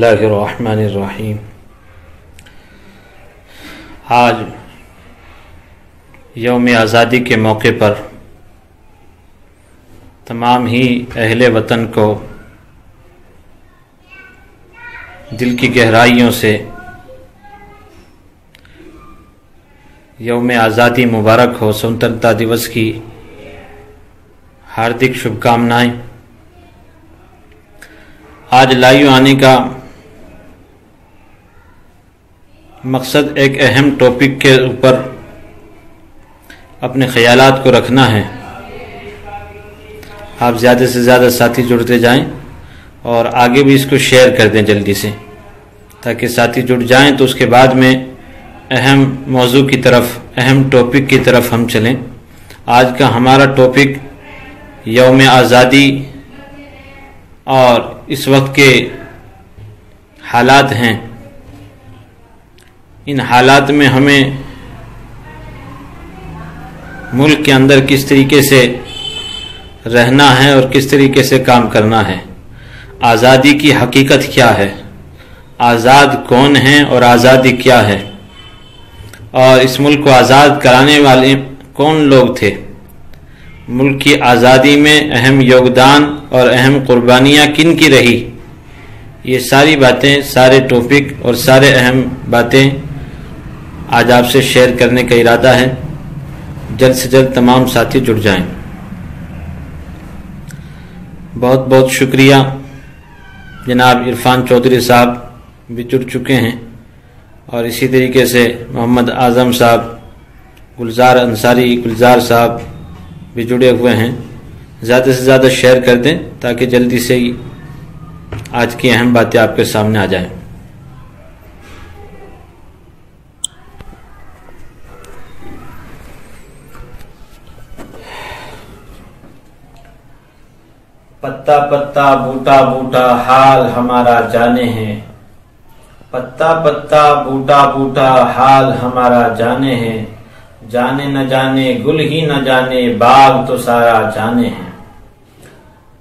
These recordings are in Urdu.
اللہ الرحمن الرحیم۔ آج یوم آزادی کے موقع پر تمام ہی اہل وطن کو دل کی گہرائیوں سے یوم آزادی مبارک ہو، سوتنترتا دیوس کی ہاردک شبھ کامنائیں۔ آج لائیو آنے کا مقصد ایک اہم ٹاپک کے اوپر اپنے خیالات کو رکھنا ہے۔ آپ زیادہ سے زیادہ ساتھی جڑتے جائیں اور آگے بھی اس کو شیئر کر دیں جلدی سے، تاکہ ساتھی جڑ جائیں تو اس کے بعد میں اہم موضوع کی طرف، اہم ٹاپک کی طرف ہم چلیں۔ آج کا ہمارا ٹاپک یوم آزادی اور اس وقت کے حالات ہیں۔ ان حالات میں ہمیں ملک کے اندر کس طریقے سے رہنا ہے اور کس طریقے سے کام کرنا ہے۔ آزادی کی حقیقت کیا ہے، آزاد کون ہیں اور آزادی کیا ہے، اور اس ملک کو آزاد کرانے والے کون لوگ تھے، ملک کی آزادی میں اہم یوگدان اور اہم قربانیاں کن کی رہی۔ یہ ساری باتیں، سارے ٹاپک اور سارے اہم باتیں آج آپ سے شیئر کرنے کا ارادہ ہے۔ جلد سے جلد تمام ساتھی جڑ جائیں۔ بہت بہت شکریہ، جناب عرفان چودھری صاحب بھی جڑ چکے ہیں، اور اسی طریقے سے محمد اعظم صاحب، گلزار انصاری، گلزار صاحب بھی جڑے ہوئے ہیں۔ زیادہ سے زیادہ شیئر کر دیں تاکہ جلدی سے ہی آج کی اہم باتیں آپ کے سامنے آ جائیں۔ پتا پتا بوٹا بوٹا حال ہمارا جانے ہیں، پتا پتا بوٹا بوٹا حال ہمارا جانے ہیں، جانے نہ جانے گل ہی نہ جانے باغ تو سارا جانے ہیں۔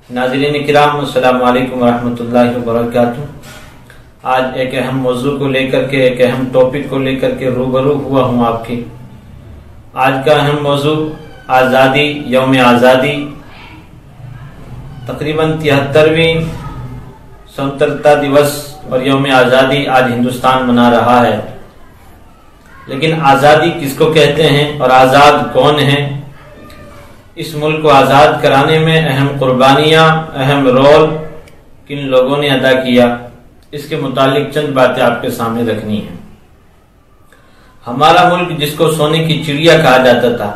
ناظرین کرام، السلام علیکم ورحمۃ اللہ وبرکاتہ۔ آج ایک اہم موضوع کو لے کر کے، ایک اہم ٹاپک کو لے کر کے روبرو ہوا ہوں آپ کی۔ آج کا اہم موضوع آزادی، یوم آزادی، تقریباً 73ویں سوتنترتا دیوس اور یوم آزادی آج ہندوستان منا رہا ہے۔ لیکن آزادی کس کو کہتے ہیں اور آزاد کون ہیں؟ اس ملک کو آزاد کرانے میں اہم قربانیاں، اہم رول کن لوگوں نے ادا کیا، اس کے متعلق چند باتیں آپ کے سامنے رکھنی ہیں۔ ہمارا ملک جس کو سونے کی چڑیا کہا جاتا تھا،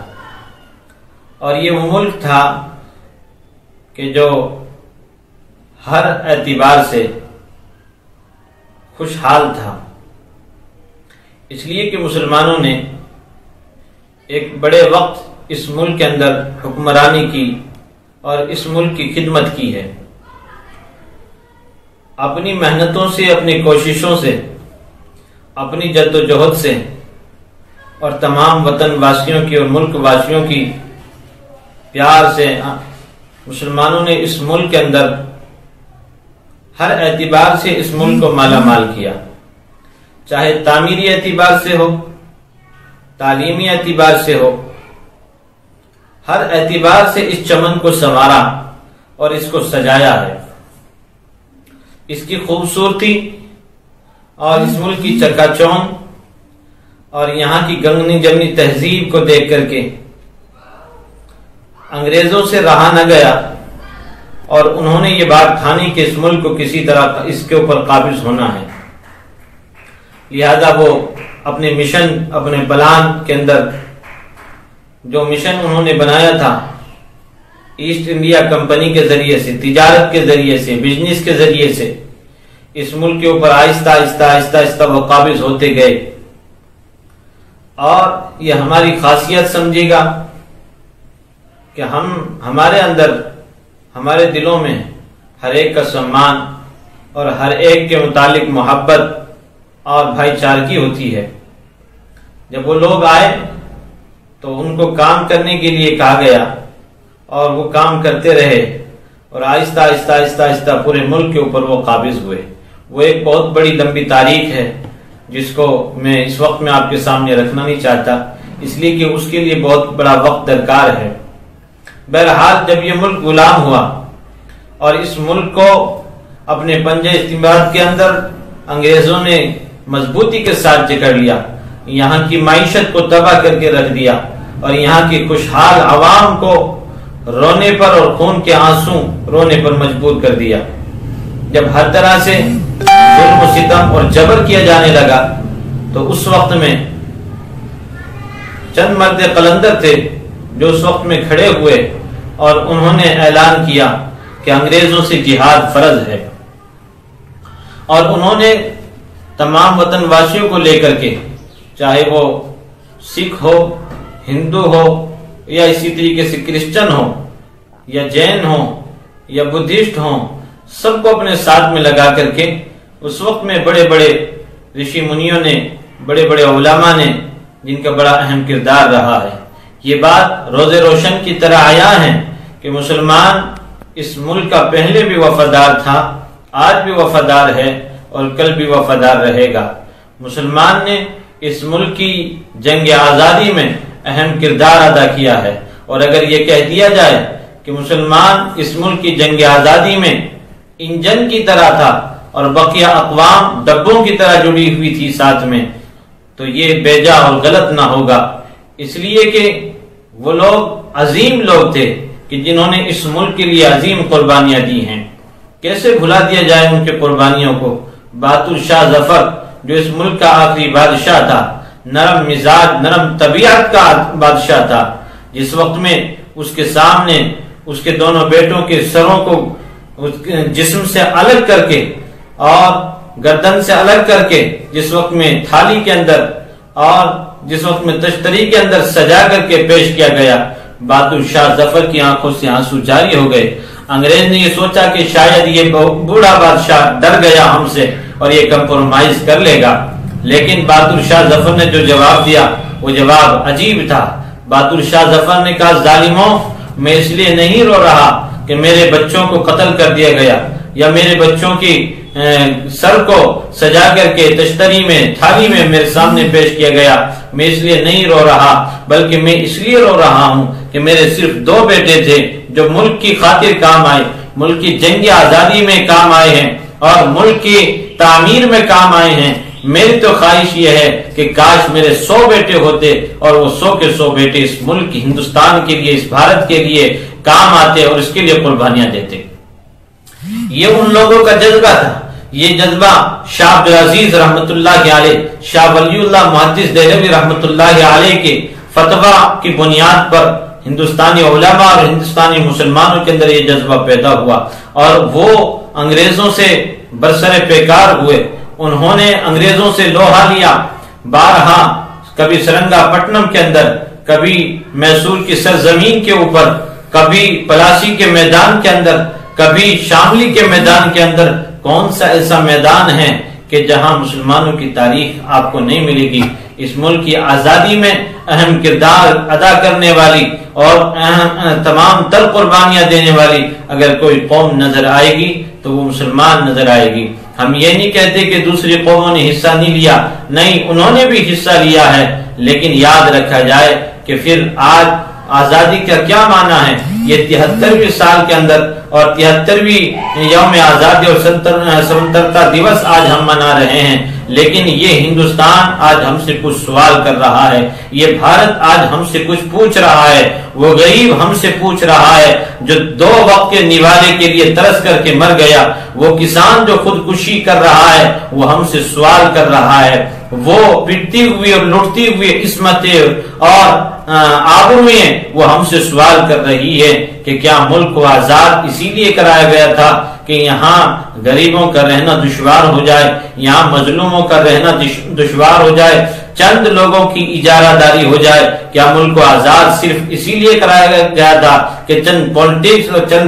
اور یہ وہ ملک تھا کہ جو ہر اعتبار سے خوشحال تھا، اس لیے کہ مسلمانوں نے ایک بڑے وقت اس ملک کے اندر حکمرانی کی اور اس ملک کی خدمت کی ہے۔ اپنی محنتوں سے، اپنی کوششوں سے، اپنی جد و جہد سے، اور تمام وطن واسیوں کی اور ملک واسیوں کی پیار سے مسلمانوں نے اس ملک کے اندر ہر اعتبار سے اس ملک کو مالا مال کیا، چاہے تعمیری اعتبار سے ہو، تعلیمی اعتبار سے ہو، ہر اعتبار سے اس چمن کو سنوارا اور اس کو سجایا ہے۔ اس کی خوبصورتی اور اس ملک کی چکا چوند اور یہاں کی گنگنی جمنی تہذیب کو دیکھ کر کے انگریزوں سے رہا نہ گیا، اور انہوں نے یہ بات ٹھانی کہ اس ملک کو کسی طرح اس کے اوپر قابض ہونا ہے۔ لہذا وہ اپنے مشن، اپنے پلان کے اندر جو مشن انہوں نے بنایا تھا، ایسٹ انڈیا کمپنی کے ذریعے سے، تجارت کے ذریعے سے، بزنس کے ذریعے سے اس ملک کے اوپر آہستہ آہستہ آہستہ آہستہ وہ قابض ہوتے گئے۔ اور یہ ہماری خاصیت سمجھے گا کہ ہمارے اندر، ہمارے دلوں میں ہر ایک کا سمان اور ہر ایک کے متعلق محبت اور بھائی چارگی ہوتی ہے۔ جب وہ لوگ آئے تو ان کو کام کرنے کے لیے کہا گیا، اور وہ کام کرتے رہے، اور آہستہ آہستہ آہستہ آہستہ پورے ملک کے اوپر وہ قابض ہوئے۔ وہ ایک بہت بڑی لمبی تاریخ ہے جس کو میں اس وقت میں آپ کے سامنے رکھنا نہیں چاہتا، اس لیے کہ اس کے لیے بہت بڑا وقت درکار ہے۔ بہرحال جب یہ ملک غلام ہوا اور اس ملک کو اپنے پنجے استعمار کے اندر انگریزوں نے مضبوطی کے ساتھ جکڑ لیا، یہاں کی معیشت کو تباہ کر کے رکھ دیا اور یہاں کی خوشحال عوام کو رونے پر اور خون کے آنسو رونے پر مجبور کر دیا، جب ہر طرح سے ظلم و ستم اور جبر کیا جانے لگا، تو اس وقت میں چند مرد قلندر تھے جو اس وقت میں کھڑے ہوئے اور انہوں نے اعلان کیا کہ انگریزوں سے جہاد فرض ہے، اور انہوں نے تمام وطن واسیوں کو لے کر کے، چاہے وہ سکھ ہو، ہندو ہو، یا اسی طریقے سے کرسچن ہو، یا جین ہو، یا بدھسٹ ہو، سب کو اپنے ساتھ میں لگا کر کے اس وقت میں بڑے بڑے رشی منیوں نے، بڑے بڑے علماء نے، جن کا بڑا اہم کردار رہا ہے، یہ بات روز روشن کی طرح آیا ہے کہ مسلمان اس ملک کا پہلے بھی وفادار تھا، آج بھی وفادار ہے اور کل بھی وفادار رہے گا۔ مسلمان نے اس ملک کی جنگ آزادی میں اہم کردار ادا کیا ہے، اور اگر یہ کہہ دیا جائے کہ مسلمان اس ملک کی جنگ آزادی میں انجن کی طرح تھا اور بقیہ اقوام ڈبوں کی طرح جڑی ہوئی تھی ساتھ میں، تو یہ بیجا اور غلط نہ ہوگا، اس لیے کہ وہ لوگ عظیم لوگ تھے کہ جنہوں نے اس ملک کے لیے عظیم قربانیاں دی ہیں۔ کیسے بھلا دیا جائے ان کے قربانیوں کو؟ بہادر شاہ ظفر جو اس ملک کا آخری بادشاہ تھا، نرم مزاج، نرم طبیعت کا بادشاہ تھا، جس وقت میں اس کے سامنے اس کے دونوں بیٹوں کے سروں کو جسم سے الگ کر کے اور گردن سے الگ کر کے، جس وقت میں تھالی کے اندر اور جس وقت میں تشتری کے اندر سجا کر کے پیش کیا گیا، بہادر شاہ ظفر کی آنکھوں سے آنسو جاری ہو گئے۔ انگریز نے یہ سوچا کہ شاید یہ بوڑھا بادشاہ ڈر گیا ہم سے اور یہ کمپرومائز کر لے گا، لیکن بہادر شاہ ظفر نے جو جواب دیا وہ جواب عجیب تھا۔ بہادر شاہ ظفر نے کہا، ظالموں، میں اس لیے نہیں رو رہا کہ میرے بچوں کو قتل کر دیا گیا یا میرے بچوں کی سر کو سجا کر کے تشتری میں، تھالی میں میرے سامنے پیش کیا گیا، میں اس لیے نہیں رو رہا، بلکہ میں اس لیے رو رہا ہوں کہ میرے صرف 2 بیٹے تھے جو ملک کی خاطر کام آئے، ملک کی جنگ آزادی میں کام آئے ہیں اور ملک کی تعمیر میں کام آئے ہیں۔ میری تو خواہش یہ ہے کہ کاش میرے 100 بیٹے ہوتے اور وہ 100 کے 100 بیٹے اس ملک ہندوستان کے لیے، اس بھارت کے لیے کام آتے اور اس کے لیے قربانیاں دیتے۔ یہ ان لوگوں کا جذبہ تھا۔ یہ جذبہ شاہ عبدالعزیز رحمت اللہ علیہ، شاہ ولی اللہ محدث دہلوی رحمت اللہ علیہ کے فتویٰ کی بنیاد پر ہندوستانی علماء اور ہندوستانی مسلمانوں کے اندر یہ جذبہ پیدا ہوا، اور وہ انگریزوں سے برسر پیکار ہوئے۔ انہوں نے انگریزوں سے لوہا لیا، بارہا، کبھی سرنگا پٹنم کے اندر، کبھی میسور کی سرزمین کے اوپر، کبھی پلاسی کے میدان کے اندر، کبھی شاملی کے میدان کے اندر۔ کون سا ایسا میدان ہے کہ جہاں مسلمانوں کی تاریخ آپ کو نہیں ملے گی؟ اس ملک کی آزادی میں اہم کردار ادا کرنے والی اور تمام تر قربانیاں دینے والی اگر کوئی قوم نظر آئے گی تو وہ مسلمان نظر آئے گی۔ ہم یہ نہیں کہتے کہ دوسری قوموں نے حصہ نہیں لیا، نہیں، انہوں نے بھی حصہ لیا ہے، لیکن یاد رکھا جائے کہ پھر آج آزادی کا کیا معنی ہے؟ یہ 73ویں سال کے اندر اور 73ویں یوم آزادی اور سوتنترتا دیوس آج ہم منا رہے ہیں، لیکن یہ ہندوستان آج ہم سے کچھ سوال کر رہا ہے، یہ بھارت آج ہم سے کچھ پوچھ رہا ہے، وہ غریب ہم سے پوچھ رہا ہے جو 2 وقت کے نوالے کے لیے ترس کر کے مر گیا، وہ کسان جو خودکشی کر رہا ہے وہ ہم سے سوال کر رہا ہے، وہ پٹتی ہوئی اور لٹتی ہوئی عصمتیں اور آبروئیں وہ ہم سے سوال کر رہی ہے کہ کیا ملک کو آزاد اسی لیے کرایا گیا تھا کہ یہاں غریبوں کا رہنا دشوار ہو جائے، یہاں مظلوموں کا رہنا دشوار ہو جائے، چند لوگوں کی اجارہ داری ہو جائے؟ کیا ملک کو آزاد صرف اسی لیے کرایا گیا تھا کہ چند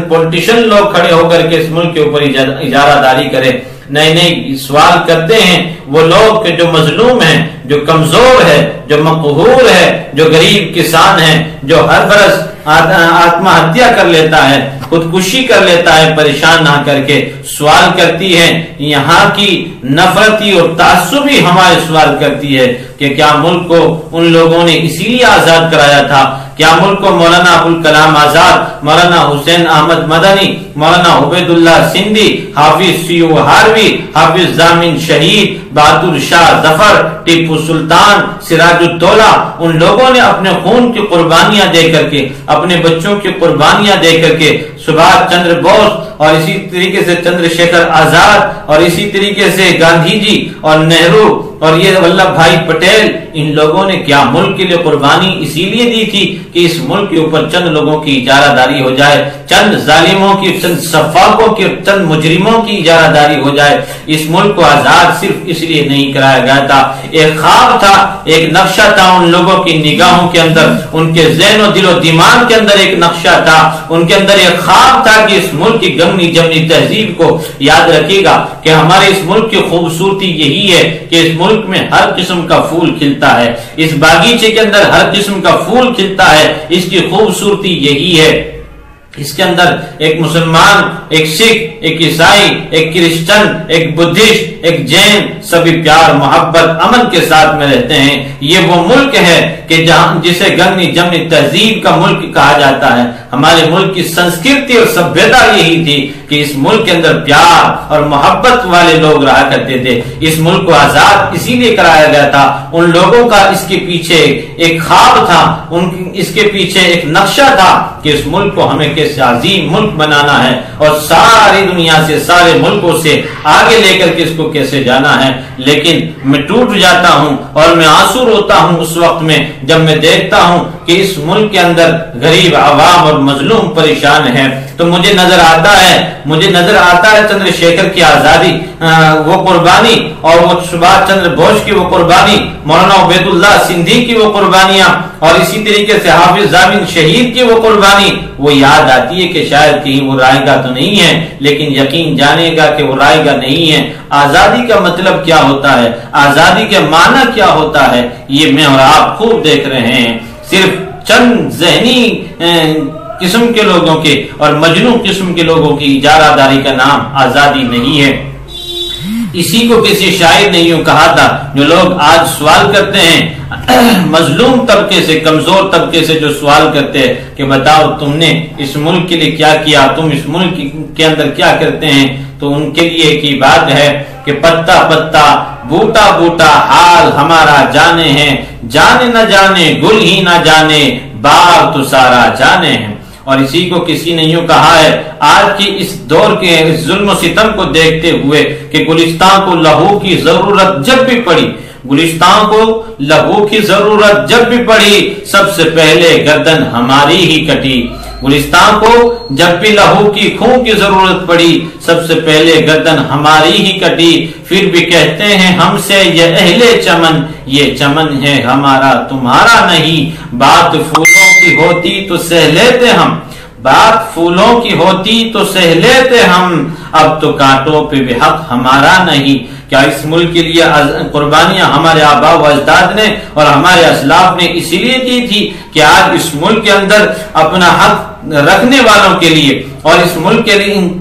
پولیٹیشن لوگ کھڑے ہو کر کے اس ملک کے اوپر اجارہ داری کرے؟ نہیں نہیں، سوال کرتے ہیں وہ لوگ کہ جو مظلوم ہیں، جو کمزور ہے، جو مقہور ہے، جو غریب کسان ہیں، جو ہر برس آتما ہتیا کر لیتا ہے، خودکشی کر لیتا ہے پریشان نہ کر کے. سوال کرتی ہے یہاں کی نفرتی اور تعصبی ہمارے سوال کرتی ہے کہ کیا ملک کو ان لوگوں نے اسی لیے آزاد کرایا تھا؟ کیا ملک کو مولانا ابوالکلام آزاد، مولانا حسین احمد مدنی، مولانا عبید اللہ سندھی، حافظ سیو ہاروی، حافظ ضامن شہید، بہادر شاہ ظفر، ٹیپو سلطان، سراج الدولہ، ان لوگوں نے اپنے خون کی قربانیاں دے کر کے، اپنے بچوں کی قربانیاں دے کر کے، سبھاش چندر بوس اور اسی طریقے سے چندر شیکھر آزاد اور اسی طریقے سے گاندھی جی اور نہرو اور یہ ولبھ بھائی پٹیل، ان لوگوں نے کیا ملک کے لیے قربانی اسی لیے دی تھی کہ اس ملک کے اوپر چند لوگوں کی اجارہ داری ہو جائے، چند ظالموں کی، چند سفاکوں کی، چند مجرموں کی اجارہ داری ہو جائے؟ اس ملک کو آزاد صرف اس لیے نہیں کرایا گیا تھا، ایک خواب تھا، ایک نقشہ تھا ان لوگوں کی نگاہوں کے اندر، ان کے ذہن و دل و دماغ کے اندر ایک نقشہ تھا، ان کے اندر ایک خواب تھا کہ اس ملک کی گنگنی جمنی تہذیب کو یاد رکھے گا کہ ہمارے اس ملک کی خوبصورتی یہی ہے کہ اس ملک میں ہر قسم کا پھول کھلتا ہے، اس باغیچے کے اندر ہر قسم کا پھول کھلتا ہے، اس کی خوبصورتی یہی ہے. اس کے اندر ایک مسلمان، ایک سکھ، ایک عیسائی، ایک کرسچن، ایک بدھسٹ، ایک جین، سبھی پیار محبت امن کے ساتھ میں رہتے ہیں. یہ وہ ملک ہے کہ جہاں جسے گنگنی جمنی تہذیب کا ملک کہا جاتا ہے. ہمارے ملک کی سنسکرتی اور سبھیتا یہی تھی کہ اس ملک کے اندر پیار اور محبت والے لوگ رہا کرتے تھے. اس ملک کو آزاد اسی لیے کرایا گیا تھا. ان لوگوں کا اس کے پیچھے ایک خواب تھا، اس کے پیچھے ایک نقشہ تھا کہ اس ملک کو ہمیں کیسے عظیم ملک بنانا ہے اور ساری دنیا سے، سارے ملکوں سے آگے لے کر کے اس کو کیسے جانا ہے. لیکن میں ٹوٹ جاتا ہوں اور میں آنسو روتا ہوں اس وقت میں جب میں دیکھتا ہوں کہ اس ملک کے اندر غریب عوام اور مظلوم پریشان ہیں. تو مجھے نظر آتا ہے چندر شیکھر کی آزادی، وہ قربانی، اور وہ سبھاش چندر بوس کی وہ قربانی، مولانا عبید اللہ سندھی کی وہ قربانیاں، اور اسی طریقے سے حافظ ضامن شہید کی وہ قربانی. وہ یاد آتی ہے کہ شاید کہیں وہ رائے گا تو نہیں ہے، لیکن یقین جانے گا کہ وہ رائے گا نہیں ہے. آزادی کا مطلب کیا ہوتا ہے، آزادی کے معنی کیا ہوتا ہے، یہ میں اور آپ خوب دیکھ رہے ہیں. صرف چند ذہنی قسم کے لوگوں کے اور مجنون قسم کے لوگوں کی اجارہ داری کا نام آزادی نہیں ہے. اسی کو کسی شاعر نے یوں کہا تھا، جو لوگ آج سوال کرتے ہیں مظلوم طبقے سے، کمزور طبقے سے جو سوال کرتے ہیں کہ بتاؤ تم نے اس ملک کے لیے کیا کیا، تم اس ملک کے اندر کیا کرتے ہیں، تو ان کے لیے ایک ہی بات ہے کہ پتا پتا بوٹا بوٹا حال ہمارا جانے ہیں، جانے نہ جانے گل ہی نہ جانے باغ تو سارا جانے ہیں. اور اسی کو کسی نے یوں کہا ہے آج کی اس دور کے اس ظلم و ستم کو دیکھتے ہوئے کہ گلستان کو لہو کی ضرورت جب بھی پڑی، گلستان کو لہو کی ضرورت جب بھی پڑی، سب سے پہلے گردن ہماری ہی کٹی. گلستان کو جب بھی لہو کی خون کی ضرورت پڑی، سب سے پہلے گردن ہماری ہی کٹی. پھر بھی کہتے ہیں ہم سے یہ اہل چمن، یہ چمن ہے ہمارا تمہارا نہیں. بات پھولوں کی ہوتی تو سہ لیتے ہم، بات پھولوں کی ہوتی تو سہ لیتے ہم، اب تو کانٹوں پہ بھی حق ہمارا نہیں. کیا اس ملک کے لیے قربانیاں ہمارے آباء و اجداد نے اور ہمارے اسلاف نے اسی لیے کی تھی کہ آج اس ملک کے اندر اپنا حق رکھنے والوں کے لیے اور اس ملک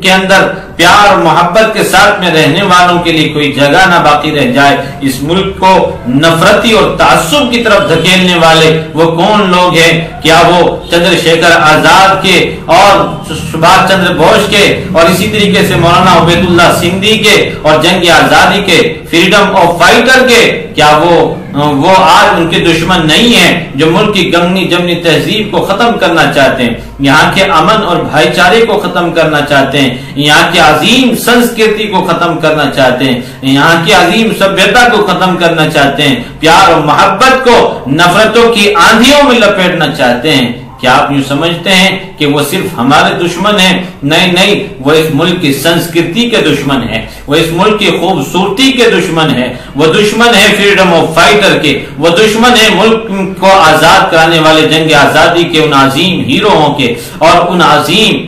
کے اندر پیار اور محبت کے ساتھ میں رہنے والوں کے لیے کوئی جگہ نہ باقی رہ جائے؟ اس ملک کو نفرتی اور تعصب کی طرف دھکیلنے والے وہ کون لوگ ہیں؟ کیا وہ چندر شیکھر آزاد کے اور سبھاش چندر بوس کے اور اسی طریقے سے مولانا عبید اللہ سندھی کے اور جنگ آزادی کے فریڈم آف فائٹر کے، کیا وہ آج ان کے دشمن نہیں ہیں جو ملک کی گنگنی جمنی تہذیب کو ختم کرنا چاہتے ہیں، یہاں کے امن اور بھائی چارے کو ختم کرنا چاہتے ہیں، یہاں کی عظیم سنسکرتی کو ختم کرنا چاہتے ہیں، یہاں کی عظیم سبھیتا کو ختم کرنا چاہتے ہیں، پیار اور محبت کو نفرتوں کی آندھیوں میں لپیٹنا چاہتے ہیں؟ کیا آپ یوں سمجھتے ہیں کہ وہ صرف ہمارے دشمن ہیں؟ نہیں، وہ اس ملک کی سنسکرتی کے دشمن ہیں، وہ اس ملک کی خوبصورتی کے دشمن ہیں، وہ دشمن ہے فریڈم آف فائٹر کے، وہ دشمن ہے ملک کو آزاد کرانے والے جنگ آزادی کے ان عظیم ہیروؤں کے اور ان عظیم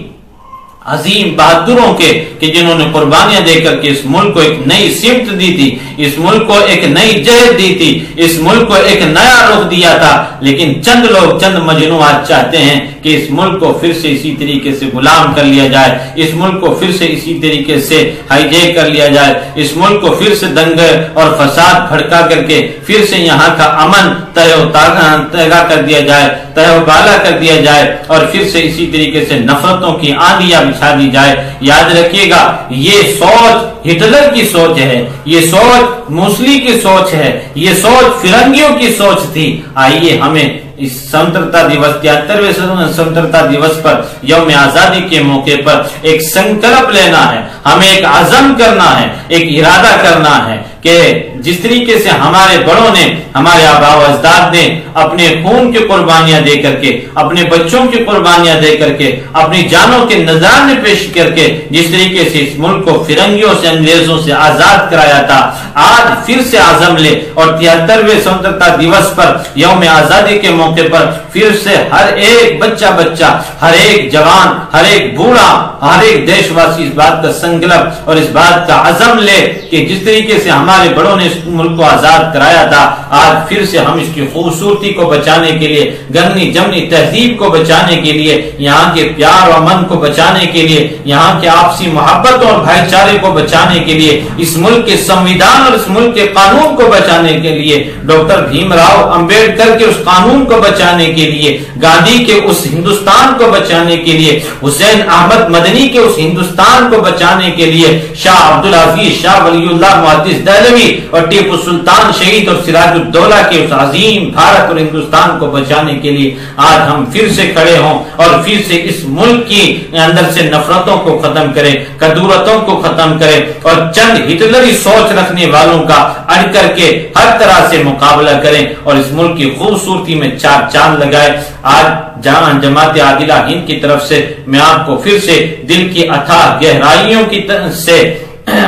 عظیم بہادروں کے کہ جنہوں نے قربانیاں دے کر کے اس ملک کو ایک نئی سمت دی تھی، اس ملک کو ایک نئی جہت دی تھی، اس ملک کو ایک نیا رخ دیا تھا. لیکن چند لوگ، چند مجنون آج چاہتے ہیں کہ اس ملک کو پھر سے اسی طریقے سے غلام کر لیا جائے، اس ملک کو پھر سے اسی طریقے سے ہائی جیک کر لیا جائے، اس ملک کو پھر سے دنگے اور فساد بھڑکا کر کے پھر سے یہاں کا امن تہا کر دیا جائے، تہہ و بالا کر دیا جائے، اور پھر سے اسی طریقے سے نفرتوں کی آندیاں بچھا دی جائے. یاد رکھیے گا، یہ سوچ ہٹلر کی سوچ ہے، یہ سوچ موسلی کی سوچ ہے، یہ سوچ فرنگیوں کی سوچ تھی. آئیے ہمیں اس سوتنترتا دیوس 73ویں سوتنترتا دیوس پر، یوم آزادی کے موقع پر ایک سنکلپ لینا ہے، ہمیں ایک عزم کرنا ہے، ایک ارادہ کرنا ہے کہ جس طریقے سے ہمارے بڑوں نے، ہمارے آباء و اجداد نے اپنے خون کی قربانیاں دے کر کے، اپنے بچوں کی قربانیاں دے کر کے، اپنی جانوں کے نذرانے پیش کر کے جس طریقے سے اس ملک کو فرنگیوں سے، انگریزوں سے آزاد کرایا تھا، آج پھر سے عزم لے اور 73ویں سوتنترتا دیوس پر، یوم آزادی کے موقع پر پھر سے ہر ایک بچہ، ہر ایک جوان، ہر ایک بوڑھا، ہر ایک دیش واسی اس بات کا سنکلپ اور اس بات کا عزم لے کہ جس طریقے سے ہمارے بڑوں نے اس ملک کو آزاد کرایا تھا، آج پھر سے ہم اس کی خوبصورتی کو بچانے کے لیے، گنی جمنی تہذیب کو بچانے کے لیے، یہاں کے پیار و امن کو بچانے کے لیے، یہاں کے آپسی محبت اور بھائی چارے کو بچانے کے لیے، اس ملک کے سنویدھان اور اس ملک کے قانون کو بچانے کے لیے، ڈاکٹر بھیم راؤ امبیڈکر کے اس قانون کو بچانے کے لیے، گاندھی کے اس ہندوستان کو بچانے کے لیے، حسین احمد مدنی کے اس ہندوستان کو بچانے کے لیے، شاہ عبدالحفیظ، شاہ ولی اللہ محدث دہلوی اور ٹیپو سلطان شہید اور سراج الدولہ کے اس عظیم بھارت اور ہندوستان کو بچانے کے لیے آج ہم پھر سے کھڑے ہوں اور پھر سے اس ملک کی اندر سے نفرتوں کو ختم کریں، کدورتوں کو ختم کریں اور چند ہٹلری سوچ رکھنے والوں کا اڑ کر کے ہر طرح سے مقابلہ کریں اور اس ملک کی خوبصورتی میں چار چاند لگائے. آج جماعت عادلہ ہند کی طرف سے میں آپ کو پھر سے دل کی اتھاہ گہرائیوں کی طرف سے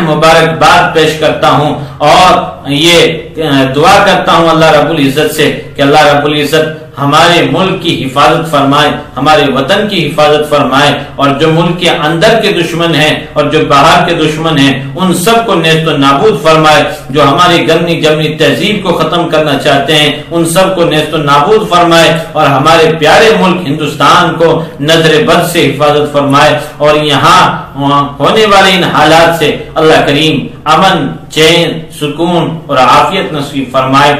مبارکباد پیش کرتا ہوں اور یہ دعا کرتا ہوں اللہ رب العزت سے کہ اللہ رب العزت ہمارے ملک کی حفاظت فرمائے، ہمارے وطن کی حفاظت فرمائے، اور جو ملک کے اندر کے دشمن ہیں اور جو باہر کے دشمن ہیں ان سب کو نیست و نابود فرمائے، جو ہماری گنی جمنی تہذیب کو ختم کرنا چاہتے ہیں ان سب کو نیست و نابود فرمائے، اور ہمارے پیارے ملک ہندوستان کو نظر بد سے حفاظت فرمائے، اور یہاں ہونے والے ان حالات سے اللہ کریم امن، چین، سکون اور عافیت نصیب فرمائے.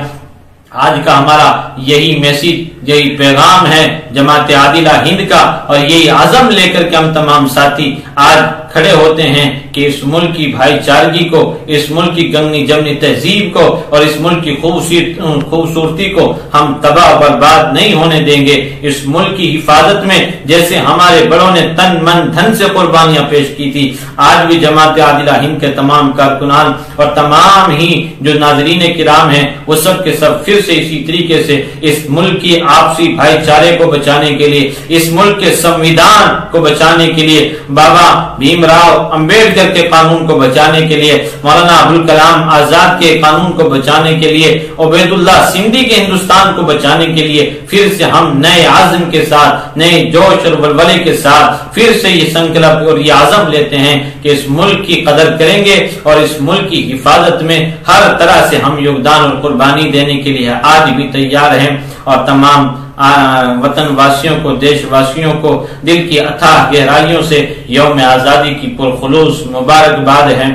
آج کا ہمارا یہی میسج، یہی پیغام ہے جماعت عادلہ ہند کا، اور یہی عزم لے کر کے ہم تمام ساتھی آج کھڑے ہوتے ہیں کہ اس ملک کی بھائی چارگی کو، اس ملک کی گنی جمنی تہذیب کو اور اس ملک کی خوبصورتی کو ہم تباہ برباد نہیں ہونے دیں گے. اس ملک کی حفاظت میں جیسے ہمارے بڑوں نے تن من دھن سے قربانیاں پیش کی تھی، آج بھی جماعت عادلہ ہند کے تمام کارکنان اور تمام ہی جو ناظرین کرام ہیں وہ سب کے سب پھر سے اسی طریقے سے اس ملک کی آپسی بھائی چارے کو بچانے کے لیے، اس ملک کے سنویدھان کو بچانے کے لیے، بابا بھیم راؤ امبیڈکر کے قانون کو بچانے کے لیے، مولانا ابوالکلام آزاد کے قانون کو بچانے کے لیے، عبید اللہ سندھی کے ہندوستان کو بچانے کے لیے پھر سے ہم نئے عزم کے ساتھ، نئے جوش اور ولولے کے ساتھ پھر سے یہ سنکلپ اور یہ عزم لیتے ہیں کہ اس ملک کی قدر کریں گے اور اس ملک کی حفاظت میں ہر طرح سے ہم یوگدان اور قربانی دینے کے لیے آج بھی تیار ہیں. اور تمام وطن واسیوں کو، دیش واسیوں کو دل کی اتھاہ گہرائیوں سے یوم آزادی کی پرخلوص مبارکباد ہے.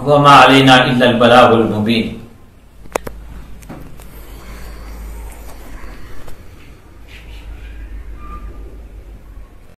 وما علینا الا البلاغ المبین.